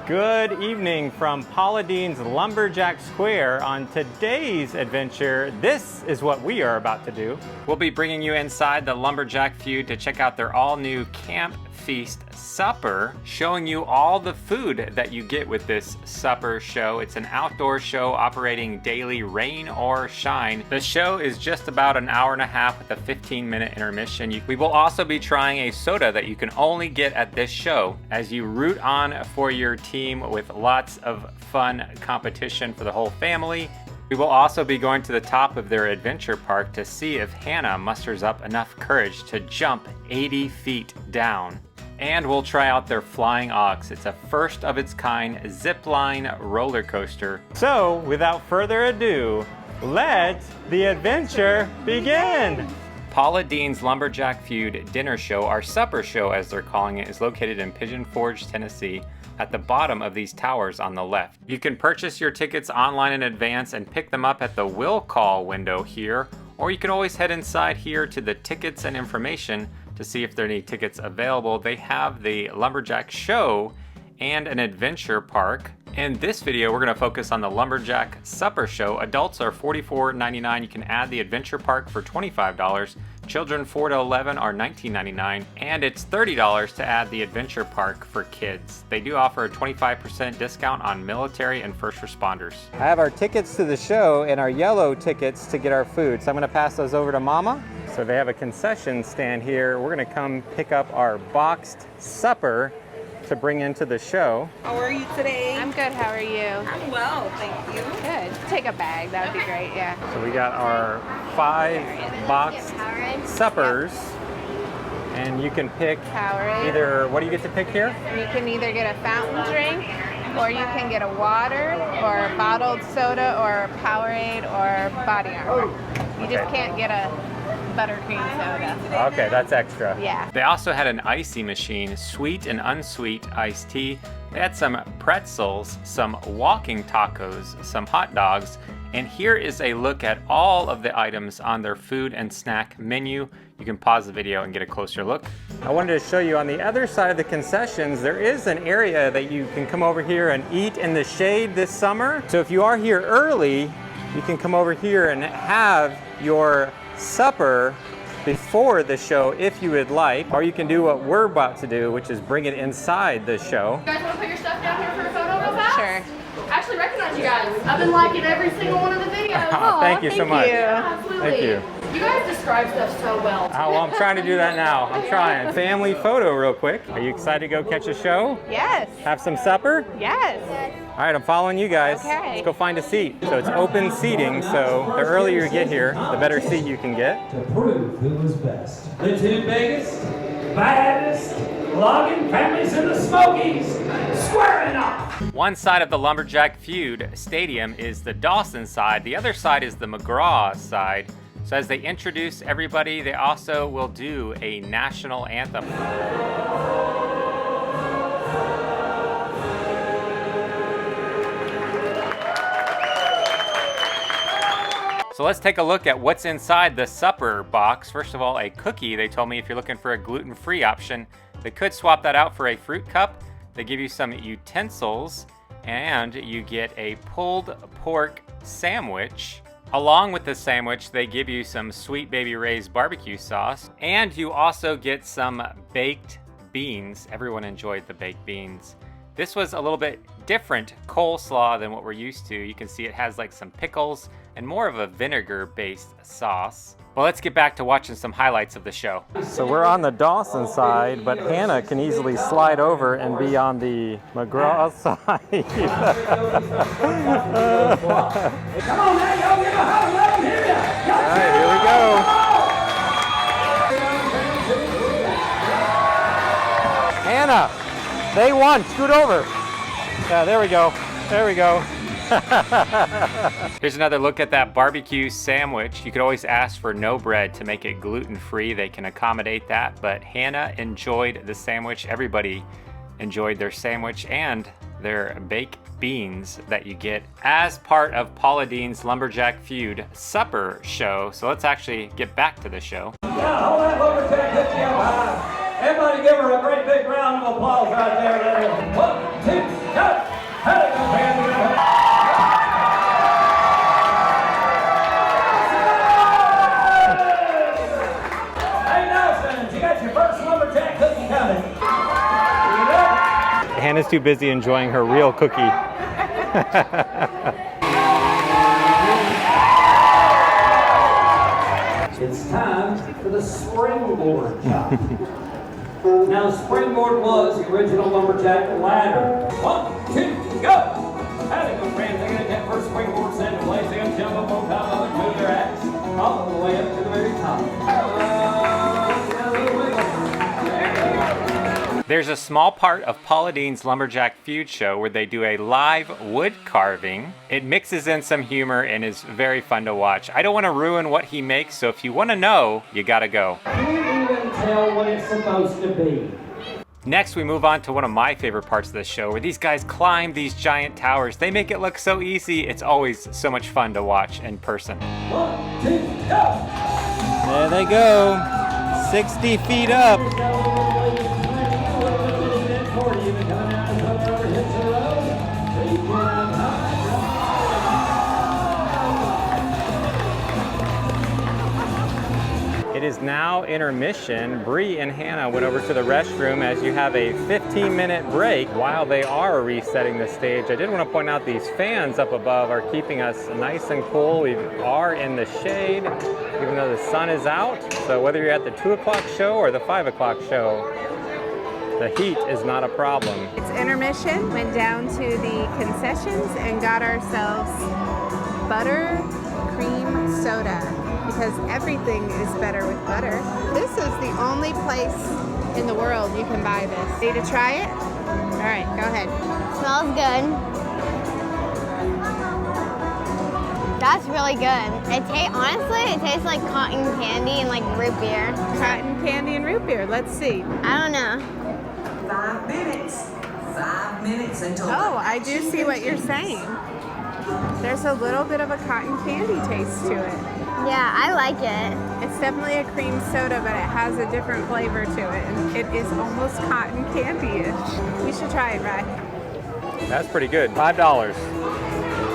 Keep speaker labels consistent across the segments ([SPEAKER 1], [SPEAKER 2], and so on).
[SPEAKER 1] Good evening from Paula Deen's Lumberjack Square. On today's adventure, this is what we are about to do. We'll be bringing you inside the Lumberjack Feud to check out their all-new Camp Feast Supper, showing you all the food that you get with this supper show. It's an outdoor show operating daily, rain or shine. The show is just about an hour and a half with a 15-minute intermission. We will also be trying a soda that you can only get at this show as you root on for your team with lots of fun competition for the whole family. We will also be going to the top of their adventure park to see if Hannah musters up enough courage to jump 80 feet down. And we'll try out their flying ox. It's a first of its kind zipline roller coaster. So without further ado, let the adventure begin. Paula Deen's Lumberjack Feud dinner show, our supper show as they're calling it, is located in Pigeon Forge, Tennessee, at the bottom of these towers on the left. You can purchase your tickets online in advance and pick them up at the will call window here, or you can always head inside here to the tickets and information to see if there are any tickets available. They have the Lumberjack show and an adventure park. In this video, we're gonna focus on the Lumberjack Supper Show. Adults are $44.99. You can add the adventure park for $25. Children 4 to 11 are $19.99. And it's $30 to add the adventure park for kids. They do offer a 25% discount on military and first responders. I have our tickets to the show and our yellow tickets to get our food. So I'm gonna pass those over to Mama. So they have a concession stand here. We're gonna come pick up our boxed supper to bring into the show.
[SPEAKER 2] How are you today?
[SPEAKER 3] I'm good, how are you?
[SPEAKER 2] I'm well, thank you.
[SPEAKER 3] Good. Take a bag, that would be great, yeah.
[SPEAKER 1] So we got our 5 boxed suppers, and you can pick either, what do you get to pick here?
[SPEAKER 3] You can either get a fountain drink, or you can get a water, or a bottled soda, or a Powerade, or Body Armor. You just can't get a buttercream soda.
[SPEAKER 1] Okay, that's extra.
[SPEAKER 3] Yeah.
[SPEAKER 1] They also had an icy machine, sweet and unsweet iced tea. They had some pretzels, some walking tacos, some hot dogs, and here is a look at all of the items on their food and snack menu. You can pause the video and get a closer look. I wanted to show you on the other side of the concessions, there is an area that you can come over here and eat in the shade this summer. So if you are here early, you can come over here and have your supper before the show if you would like, or you can do what we're about to do, which is bring it inside the show.
[SPEAKER 4] You guys want to put your stuff down here for a photo real fast?
[SPEAKER 3] Sure.
[SPEAKER 4] I actually recognize you guys. I've been liking every single one of the videos.
[SPEAKER 1] Oh, thank you so much.
[SPEAKER 4] Absolutely.
[SPEAKER 1] Thank you.
[SPEAKER 4] You guys describe stuff so well.
[SPEAKER 1] Oh, well, I'm trying to do that now. I'm trying. Family photo real quick. Are you excited to go catch a show?
[SPEAKER 3] Yes.
[SPEAKER 1] Have some supper?
[SPEAKER 3] Yes.
[SPEAKER 1] All right, I'm following you guys.
[SPEAKER 3] Okay.
[SPEAKER 1] Let's go find a seat. So it's open seating, so the earlier you get here, the better seat you can get.
[SPEAKER 5] To prove who was best. The 2 biggest, baddest logging families in the Smokies squaring off.
[SPEAKER 1] One side of the Lumberjack Feud Stadium is the Dawson side. The other side is the McGraw side. So as they introduce everybody, they also will do a national anthem. So let's take a look at what's inside the supper box. First of all, a cookie. They told me if you're looking for a gluten-free option, they could swap that out for a fruit cup. They give you some utensils, and you get a pulled pork sandwich. Along with the sandwich, they give you some Sweet Baby Ray's barbecue sauce, and you also get some baked beans. Everyone enjoyed the baked beans. This was a little bit different coleslaw than what we're used to. You can see it has like some pickles and more of a vinegar-based sauce. Well, let's get back to watching some highlights of the show. So we're on the Dawson side, but Hannah can easily slide over and be on the McGraw side.
[SPEAKER 5] Come on, man, y'all give a house, let them hear ya.
[SPEAKER 1] All right, here we go. Hannah, they won. Scoot over. Yeah, there we go. There we go. Here's another look at that barbecue sandwich. You could always ask for no bread to make it gluten-free. They can accommodate that, but Hannah enjoyed the sandwich. Everybody enjoyed their sandwich and their baked beans that you get as part of Paula Deen's Lumberjack Feud supper show. So let's actually get back to the show.
[SPEAKER 5] Yeah, hold that Lumberjack cookie up high. Everybody give her a great big round of applause right there. 1, 2, go.
[SPEAKER 1] too busy enjoying her real cookie.
[SPEAKER 5] It's time for the springboard chop. Now, the springboard was the original lumberjack ladder. 1, 2, go! Howdy, good friends. They're gonna get first springboard set in place. They're gonna jump up on top of it, move their axe all the way up to the very top.
[SPEAKER 1] There's a small part of Paula Deen's Lumberjack Feud show where they do a live wood carving. It mixes in some humor and is very fun to watch. I don't want to ruin what he makes, so if you want to know, you gotta go.
[SPEAKER 5] Can't even tell what it's supposed to be.
[SPEAKER 1] Next, we move on to one of my favorite parts of the show where these guys climb these giant towers. They make it look so easy. It's always so much fun to watch in person.
[SPEAKER 5] 1, 2, go!
[SPEAKER 1] There they go, 60 feet up. It is now intermission. Bree and Hannah went over to the restroom as you have a 15-minute break while they are resetting the stage. I did want to point out these fans up above are keeping us nice and cool. We are in the shade, even though the sun is out. So whether you're at the 2 o'clock show or the 5 o'clock show, the heat is not a problem.
[SPEAKER 3] It's intermission. Went down to the concessions and got ourselves butter cream soda because everything is better with butter. This is the only place in the world you can buy this. Need to try it? All right, go ahead.
[SPEAKER 6] Smells good. That's really good. Honestly, it tastes like cotton candy and like root beer.
[SPEAKER 3] Cotton candy and root beer. Let's see.
[SPEAKER 6] I don't know.
[SPEAKER 2] 5 minutes. 5 minutes until.
[SPEAKER 3] Oh, I do see what you're saying. There's a little bit of a cotton candy taste to it.
[SPEAKER 6] Yeah, I like it.
[SPEAKER 3] It's definitely a cream soda, but it has a different flavor to it. And it is almost cotton candy-ish. You should try it, Rye.
[SPEAKER 1] That's pretty good, $5.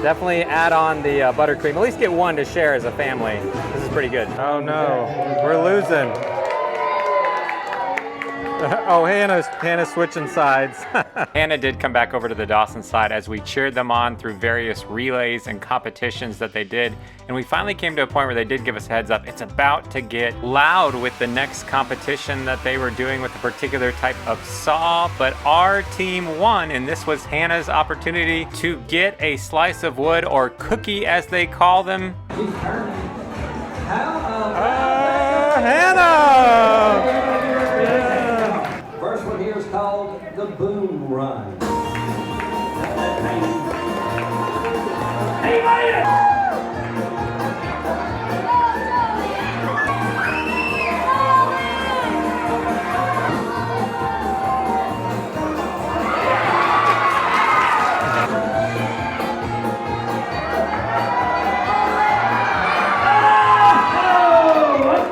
[SPEAKER 1] Definitely add on the buttercream. At least get one to share as a family. This is pretty good. Oh no, we're losing. Oh, Hannah's switching sides. Hannah did come back over to the Dawson side as we cheered them on through various relays and competitions that they did. And we finally came to a point where they did give us a heads up. It's about to get loud with the next competition that they were doing with a particular type of saw, but our team won, and this was Hannah's opportunity to get a slice of wood, or cookie as they call them. Hannah!
[SPEAKER 5] First one here is called the Boom Run. He made it!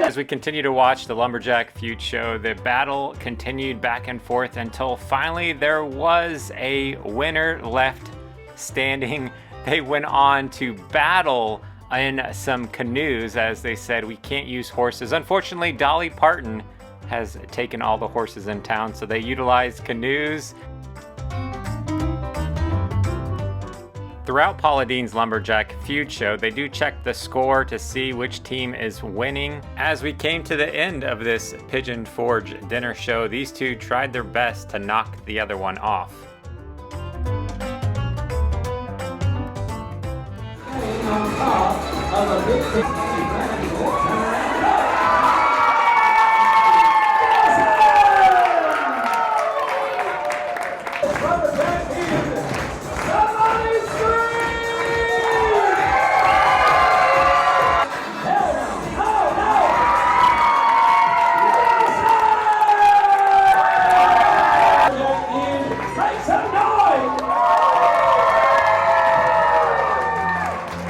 [SPEAKER 1] As we continue to watch the Lumberjack Feud show, the battle continued back and forth until finally there was a winner left standing. They went on to battle in some canoes, as they said we can't use horses. Unfortunately, Dolly Parton has taken all the horses in town, so they utilized canoes. Throughout Paula Deen's Lumberjack Feud show, they do check the score to see which team is winning. As we came to the end of this Pigeon Forge dinner show, these two tried their best to knock the other one off.
[SPEAKER 5] On top of a big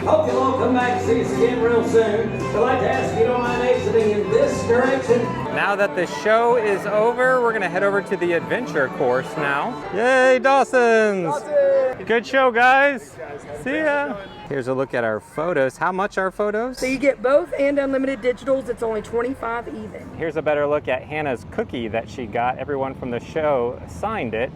[SPEAKER 5] Hope you'll all come back and see us again real soon. I'd like to ask you to don't mind exiting in this direction.
[SPEAKER 1] Now that the show is over, we're gonna head over to the adventure course now. Yay, Dawson's! Good show, guys. See ya. Here's a look at our photos. How much are photos?
[SPEAKER 7] So you get both and unlimited digitals. It's only $25 even.
[SPEAKER 1] Here's a better look at Hannah's cookie that she got. Everyone from the show signed it.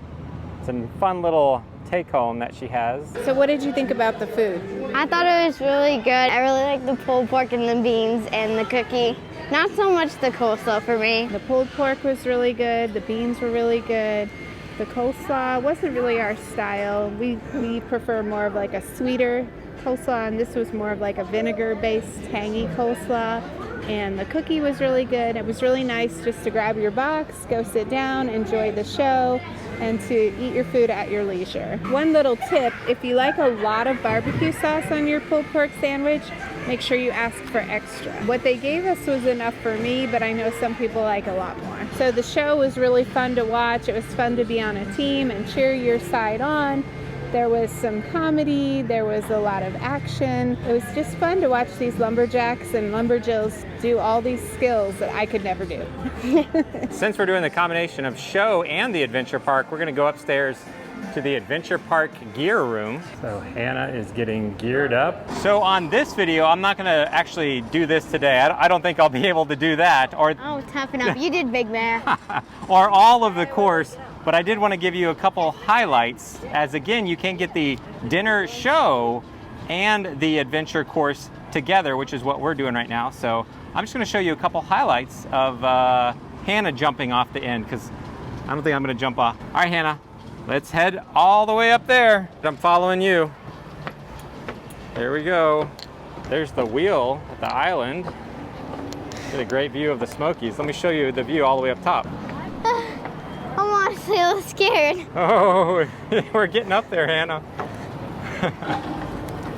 [SPEAKER 1] It's a fun little take home that she has.
[SPEAKER 3] So what did you think about the food?
[SPEAKER 6] I thought it was really good. I really like the pulled pork and the beans and the cookie. Not so much the coleslaw for me.
[SPEAKER 3] The pulled pork was really good. The beans were really good. The coleslaw wasn't really our style. We prefer more of like a sweeter coleslaw, and this was more of like a vinegar-based tangy coleslaw. And the cookie was really good. It was really nice just to grab your box, go sit down, enjoy the show, and to eat your food at your leisure. One little tip, if you like a lot of barbecue sauce on your pulled pork sandwich, make sure you ask for extra. What they gave us was enough for me, but I know some people like a lot more. So the show was really fun to watch. It was fun to be on a team and cheer your side on. There was some comedy, there was a lot of action. It was just fun to watch these lumberjacks and lumberjills do all these skills that I could never do.
[SPEAKER 1] Since we're doing the combination of show and the adventure park, we're gonna go upstairs to the adventure park gear room. So Hannah is getting geared up. So on this video, I'm not gonna actually do this today. I don't think I'll be able to do that. Or
[SPEAKER 6] Oh, toughen up. You did big math.
[SPEAKER 1] or all of the course. But I did want to give you a couple highlights, as again, you can get the dinner show and the adventure course together, which is what we're doing right now. So I'm just going to show you a couple highlights of Hannah jumping off the end, because I don't think I'm going to jump off. All right, Hannah, let's head all the way up there. I'm following you. There we go. There's the wheel at the island. Get a great view of the Smokies. Let me show you the view all the way up top.
[SPEAKER 6] I'm honestly a little scared.
[SPEAKER 1] Oh, we're getting up there, Hannah.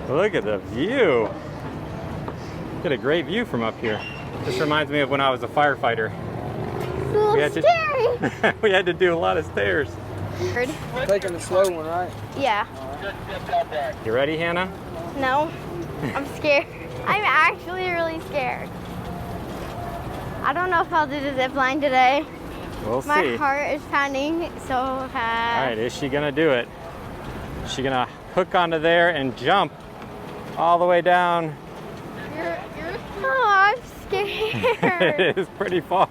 [SPEAKER 1] Look at the view. Get a great view from up here. This reminds me of when I was a firefighter.
[SPEAKER 6] It's a little scary.
[SPEAKER 1] We had to do a lot of stairs.
[SPEAKER 8] Taking the slow one, right?
[SPEAKER 6] Yeah.
[SPEAKER 1] You ready, Hannah?
[SPEAKER 6] No, I'm scared. I'm actually really scared. I don't know if I'll do the zip line today.
[SPEAKER 1] We'll see.
[SPEAKER 6] My heart is pounding so
[SPEAKER 1] All
[SPEAKER 6] fast.
[SPEAKER 1] right, is she gonna do it? Is she gonna hook onto there and jump all the way down?
[SPEAKER 6] Oh, I'm scared.
[SPEAKER 1] It is pretty far.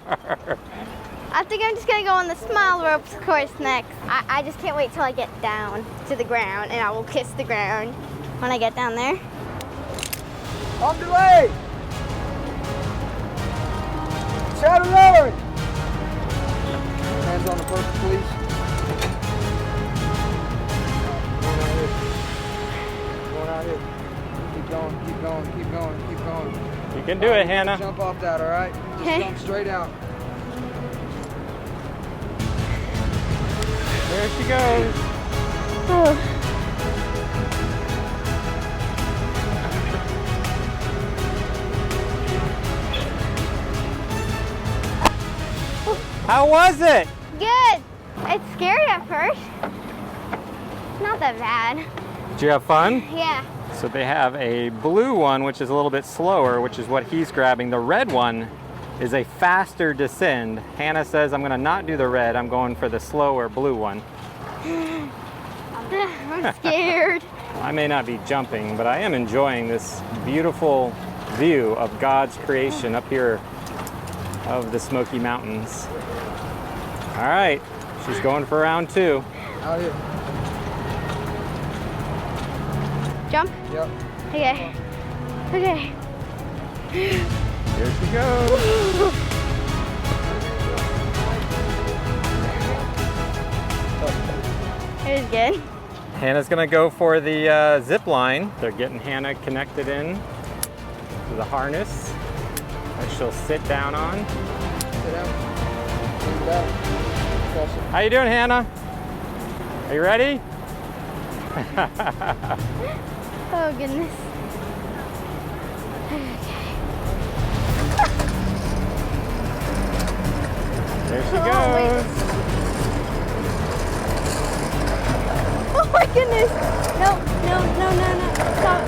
[SPEAKER 6] I think I'm just gonna go on the smile ropes course next. I just can't wait till I get down to the ground, and I will kiss the ground when I get down there.
[SPEAKER 8] On the way! Shadow lower! Hands on the purse, please. Going out here. Keep going, keep going, keep going, keep going.
[SPEAKER 1] You can do it, Hannah.
[SPEAKER 8] Jump off that, all right? Just
[SPEAKER 6] Okay.
[SPEAKER 8] jump straight out.
[SPEAKER 1] There she goes.
[SPEAKER 6] Oh.
[SPEAKER 1] How was it?
[SPEAKER 6] Good. It's scary at first. Not that bad.
[SPEAKER 1] Did you have fun?
[SPEAKER 6] Yeah.
[SPEAKER 1] So they have a blue one, which is a little bit slower, which is what he's grabbing. The red one is a faster descend. Hannah says, I'm gonna not do the red, I'm going for the slower blue one.
[SPEAKER 6] I'm scared.
[SPEAKER 1] I may not be jumping, but I am enjoying this beautiful view of God's creation up here of the Smoky Mountains. All right, she's going for round 2.
[SPEAKER 8] Out here.
[SPEAKER 6] Jump?
[SPEAKER 8] Yep.
[SPEAKER 6] Okay. Okay.
[SPEAKER 1] Here she goes.
[SPEAKER 6] It was good.
[SPEAKER 1] Hannah's gonna go for the zip line. They're getting Hannah connected in to the harness that she'll sit down on.
[SPEAKER 8] Sit down. Lean back. Cross it.
[SPEAKER 1] How you doing, Hannah? Are you ready?
[SPEAKER 6] Oh, goodness.
[SPEAKER 1] There she
[SPEAKER 6] Oh,
[SPEAKER 1] goes.
[SPEAKER 6] Oh my goodness! No, no, no, no, no. Stop.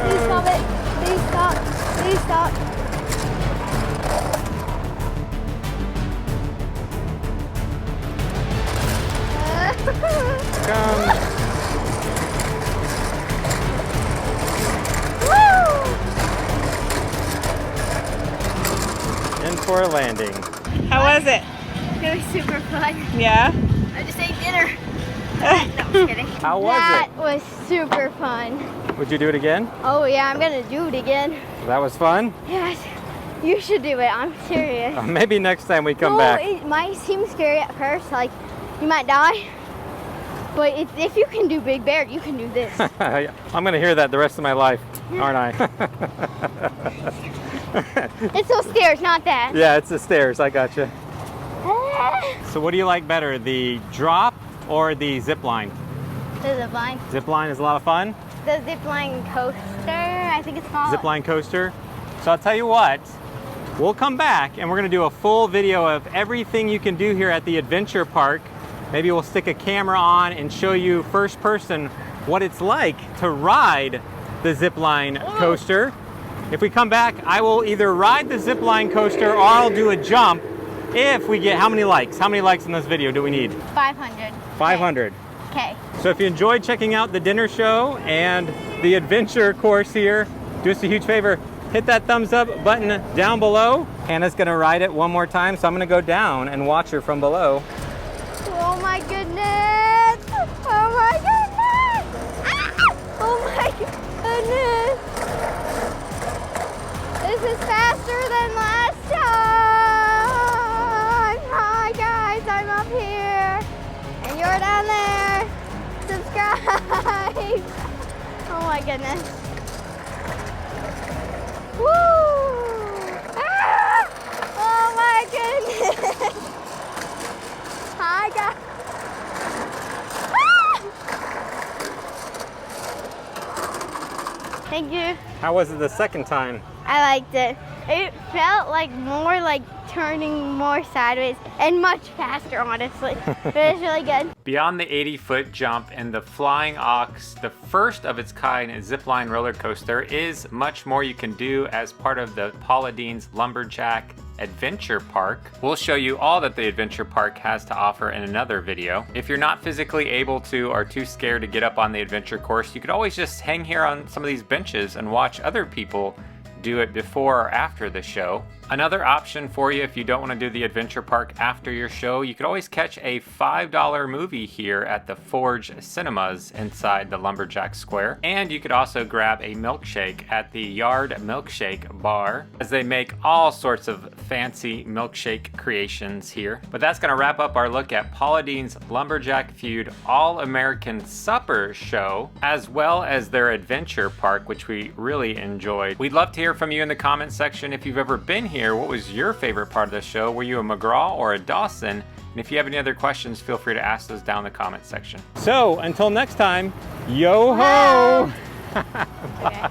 [SPEAKER 6] Please stop it. Please stop. Please stop.
[SPEAKER 1] Come.
[SPEAKER 6] Woo!
[SPEAKER 1] In for a landing.
[SPEAKER 3] How was it?
[SPEAKER 6] It was super fun.
[SPEAKER 3] Yeah?
[SPEAKER 6] I just ate dinner. just kidding.
[SPEAKER 1] How was
[SPEAKER 6] That
[SPEAKER 1] it?
[SPEAKER 6] was super fun.
[SPEAKER 1] Would you do it again?
[SPEAKER 6] Oh yeah, I'm gonna do it again.
[SPEAKER 1] That was fun?
[SPEAKER 6] Yes, you should do it. I'm serious.
[SPEAKER 1] Maybe next time we come
[SPEAKER 6] No,
[SPEAKER 1] back.
[SPEAKER 6] it might seem scary at first, like you might die. But if you can do Big Bear, you can do this.
[SPEAKER 1] I'm gonna hear that the rest of my life, aren't I?
[SPEAKER 6] It's those stairs, not that.
[SPEAKER 1] Yeah, it's the stairs. I gotcha. So what do you like better, the drop or the zip line?
[SPEAKER 6] The zip line.
[SPEAKER 1] Zip line is a lot of fun.
[SPEAKER 6] The zip line coaster, I think it's called.
[SPEAKER 1] Zip line coaster. So I'll tell you what, we'll come back and we're gonna do a full video of everything you can do here at the adventure park. Maybe we'll stick a camera on and show you first person what it's like to ride the zip line coaster. If we come back, I will either ride the zip line coaster or I'll do a jump if we get, how many likes? How many likes in this video do we need?
[SPEAKER 6] 500.
[SPEAKER 1] 500.
[SPEAKER 6] Okay.
[SPEAKER 1] So if you enjoyed checking out the dinner show and the adventure course here, do us a huge favor, hit that thumbs up button down below. Hannah's gonna ride it one more time, so I'm gonna go down and watch her from below.
[SPEAKER 6] Oh my goodness! Oh my goodness! Ah! Oh my goodness! This is faster than last time! Hi guys, I'm up here. And you're down there. Subscribe! Oh my goodness. Woo! Ah! Oh my goodness! Hi guys. Thank you.
[SPEAKER 1] How was it the second time?
[SPEAKER 6] I liked it. It felt like more like turning more sideways and much faster, honestly. But it's really good.
[SPEAKER 1] Beyond the 80-foot jump and the Flying Ox, the first of its kind zipline roller coaster, is much more you can do as part of the Paula Deen's Lumberjack Adventure Park. We'll show you all that the adventure park has to offer in another video. If you're not physically able to or too scared to get up on the adventure course, you could always just hang here on some of these benches and watch other people do it before or after the show. Another option for you if you don't want to do the adventure park after your show, you could always catch a $5 movie here at the Forge Cinemas inside the Lumberjack Square. And you could also grab a milkshake at the Yard Milkshake Bar, as they make all sorts of fancy milkshake creations here. But that's gonna wrap up our look at Paula Deen's Lumberjack Feud All-American Supper Show, as well as their adventure park, which we really enjoyed. We'd love to hear from you in the comments section if you've ever been here. What was your favorite part of the show? Were you a McGraw or a Dawson? And if you have any other questions, feel free to ask those down in the comments section. So until next time, yo ho!
[SPEAKER 6] Okay.